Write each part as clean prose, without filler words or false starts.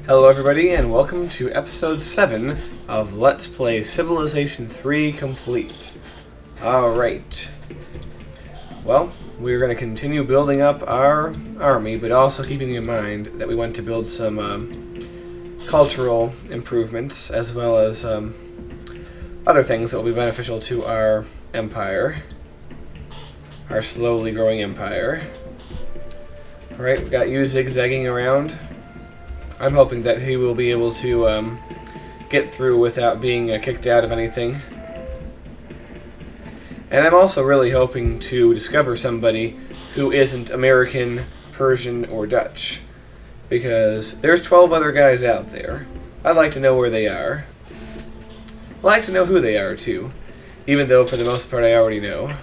Hello everybody and welcome to episode 7 of Let's Play Civilization 3 Complete. Alright. Well, we're going to continue building up our army, but also keeping in mind that we want to build some cultural improvements as well as other things that will be beneficial to our empire. Our slowly growing empire. Alright, we've got you zigzagging around. I'm hoping that he will be able to get through without being kicked out of anything. And I'm also really hoping to discover somebody who isn't American, Persian, or Dutch. Because there's 12 other guys out there. I'd like to know where they are. I'd like to know who they are, too. Even though, for the most part, I already know.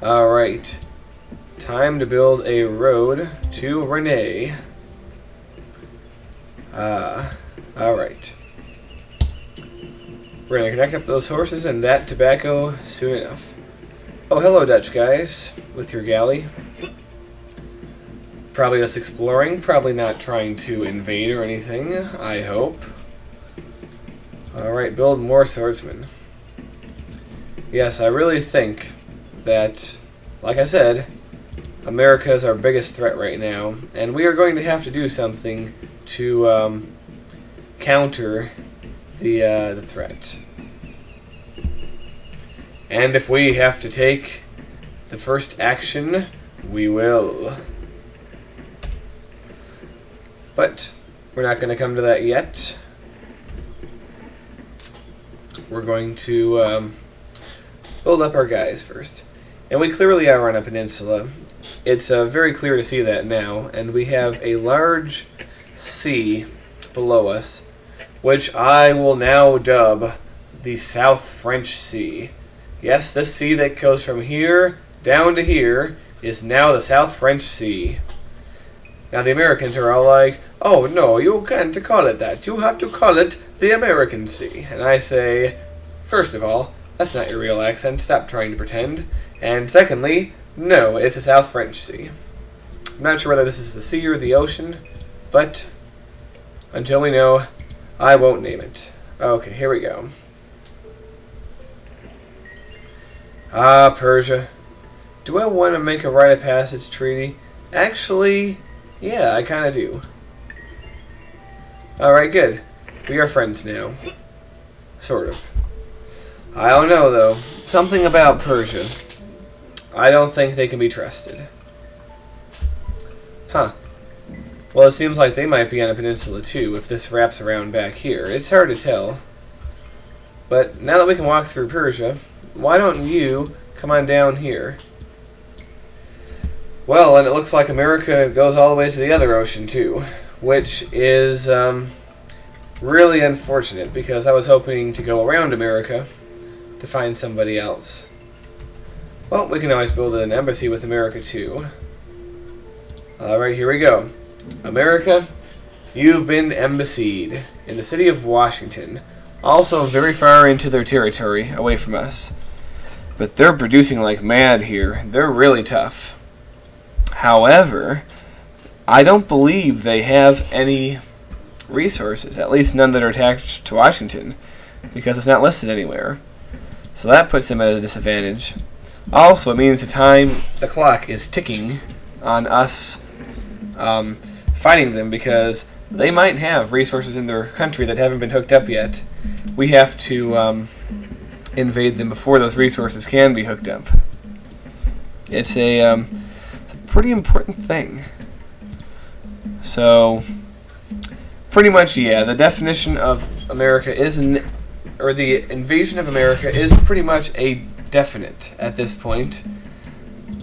Alright. Time to build a road to Renee. Alright. We're gonna connect up those horses and that tobacco soon enough. Oh, hello Dutch guys, with your galley. Probably just exploring, probably not trying to invade or anything, I hope. Alright, build more swordsmen. Yes, I really think that, like I said, America is our biggest threat right now, and we are going to have to do something to counter the threat. And if we have to take the first action, we will. But we're not going to come to that yet. We're going to build up our guys first. And we clearly are on a peninsula. It's very clear to see that now, and we have a large sea below us, which I will now dub the South French Sea. Yes, this sea that goes from here down to here is now the South French Sea. Now the Americans are all like, oh no, you can't call it that. You have to call it the American Sea. And I say, first of all, that's not your real accent. Stop trying to pretend. And secondly, no, it's the South French Sea. I'm not sure whether this is the sea or the ocean, but until we know, I won't name it. Okay, here we go. Ah, Persia. Do I want to make a rite of passage treaty? Actually, yeah, I kind of do. Alright, good. We are friends now. Sort of. I don't know, though. Something about Persia. I don't think they can be trusted. Huh. Well, it seems like they might be on a peninsula too, if this wraps around back here. It's hard to tell. But now that we can walk through Persia, why don't you come on down here? Well, and it looks like America goes all the way to the other ocean too, which is really unfortunate, because I was hoping to go around America to find somebody else. Well, we can always build an embassy with America too. Alright, here we go. America, you've been embassied in the city of Washington, also very far into their territory, away from us. But they're producing like mad here. They're really tough. However, I don't believe they have any resources, at least none that are attached to Washington, because it's not listed anywhere. So that puts them at a disadvantage. Also, it means the clock is ticking on us fighting them, because they might have resources in their country that haven't been hooked up yet. We have to invade them before those resources can be hooked up. It's a pretty important thing. So, pretty much, yeah, the definition of America is, or the invasion of America is pretty much a definite at this point.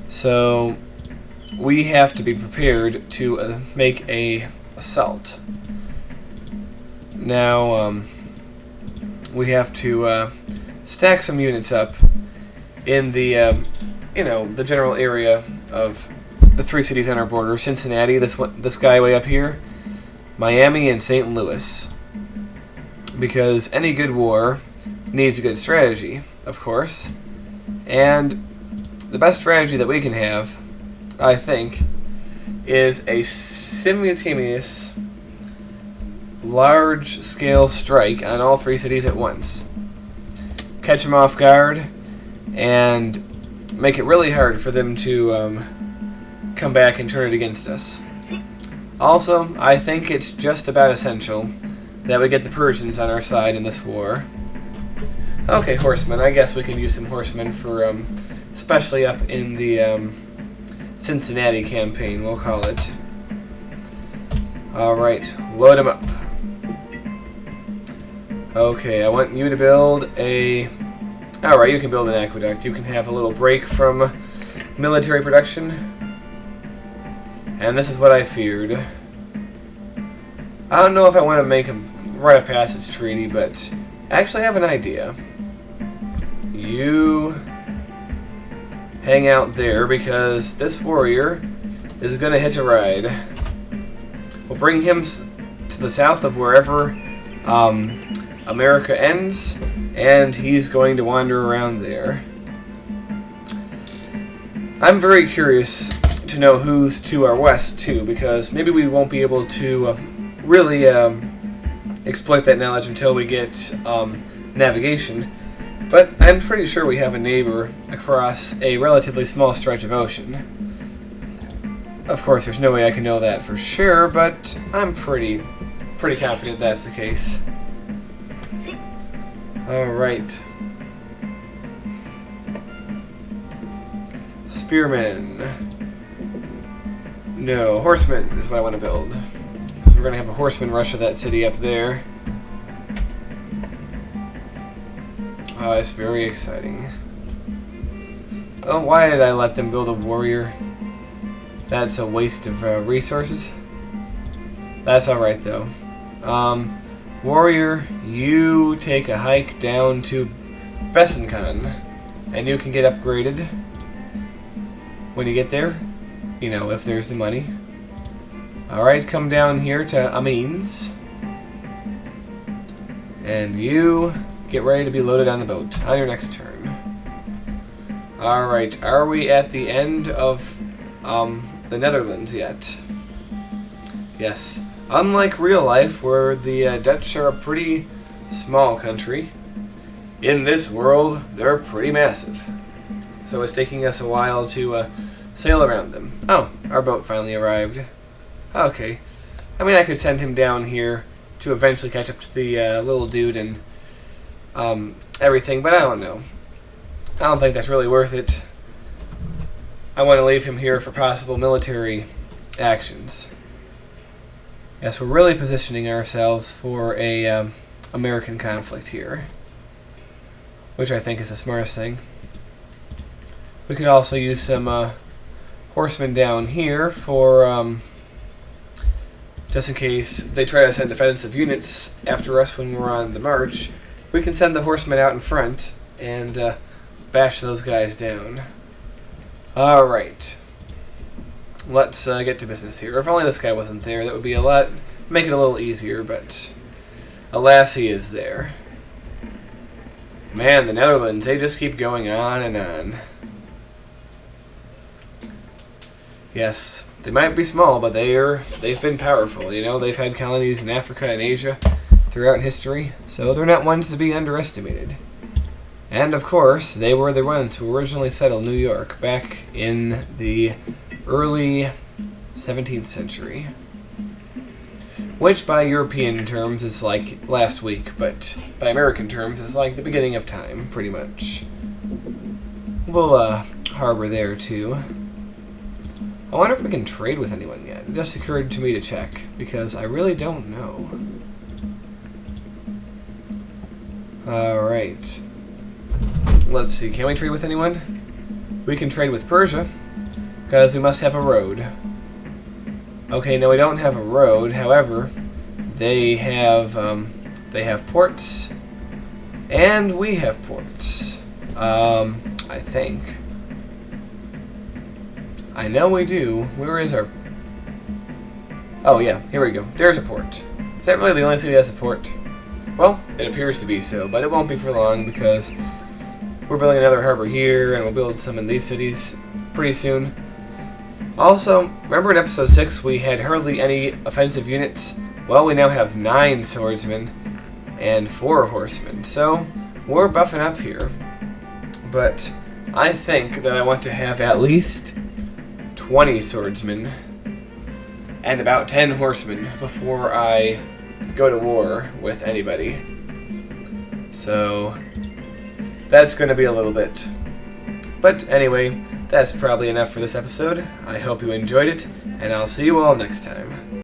So we have to be prepared to make a assault. Now we have to stack some units up in the the general area of the three cities on our border: Cincinnati, this guy way up here, Miami, and St. Louis. Because any good war needs a good strategy, of course. And the best strategy that we can have, I think, is a simultaneous large-scale strike on all 3 cities at once. Catch them off guard, and make it really hard for them to come back and turn it against us. Also, I think it's just about essential that we get the Persians on our side in this war. Okay, horsemen. I guess we can use some horsemen for, especially up in the Cincinnati campaign, we'll call it. Alright, load them up. Okay, I want you to build a... Alright, you can build an aqueduct. You can have a little break from military production. And this is what I feared. I don't know if I want to make a rite of passage treaty, but I actually have an idea. You hang out there because this warrior is going to hitch a ride. We'll bring him to the south of wherever America ends, and he's going to wander around there. I'm very curious to know who's to our west, too, because maybe we won't be able to really exploit that knowledge until we get navigation. But I'm pretty sure we have a neighbor across a relatively small stretch of ocean. Of course, there's no way I can know that for sure, but I'm pretty confident that's the case. Alright. Spearmen. No, horsemen is what I want to build. We're going to have a horseman rush of that city up there. Oh, it's very exciting. Oh, why did I let them build a warrior? That's a waste of resources. That's alright, though. Warrior, you take a hike down to Besançon, and you can get upgraded when you get there. You know, if there's the money. Alright, come down here to Amiens. And you get ready to be loaded on the boat on your next turn. Alright, are we at the end of the Netherlands yet? Yes. Unlike real life, where the Dutch are a pretty small country, in this world, they're pretty massive. So it's taking us a while to sail around them. Oh, our boat finally arrived. Okay. I mean, I could send him down here to eventually catch up to the little dude and everything, but I don't know. I don't think that's really worth it. I want to leave him here for possible military actions. Yes, we're really positioning ourselves for a American conflict here, which I think is the smartest thing. We could also use some horsemen down here for just in case they try to send defensive units after us when we're on the march. We can send the horsemen out in front and bash those guys down. Alright. Let's get to business here. If only this guy wasn't there, that would be make it a little easier, but alas, he is there. Man, the Netherlands, they just keep going on and on. Yes, they might be small, but they've been powerful. You know, they've had colonies in Africa and Asia throughout history, so they're not ones to be underestimated. And of course, they were the ones who originally settled New York back in the early 17th century. Which by European terms is like last week, but by American terms is like the beginning of time, pretty much. We'll harbor there too. I wonder if we can trade with anyone yet. It just occurred to me to check, because I really don't know. Alright. Let's see, can we trade with anyone? We can trade with Persia, because we must have a road. Okay, no, we don't have a road. However, they have ports, and we have ports. I think. I know we do. Where is our... Oh, yeah, here we go. There's a port. Is that really the only city that has a port? Well, it appears to be so, but it won't be for long because we're building another harbor here, and we'll build some in these cities pretty soon. Also, remember in episode 6 we had hardly any offensive units Well, we now have 9 swordsmen and 4 horsemen, so we're buffing up here. But I think that I want to have at least 20 swordsmen and about 10 horsemen before I go to war with anybody. So that's going to be a little bit. But anyway, that's probably enough for this episode. I hope you enjoyed it, and I'll see you all next time.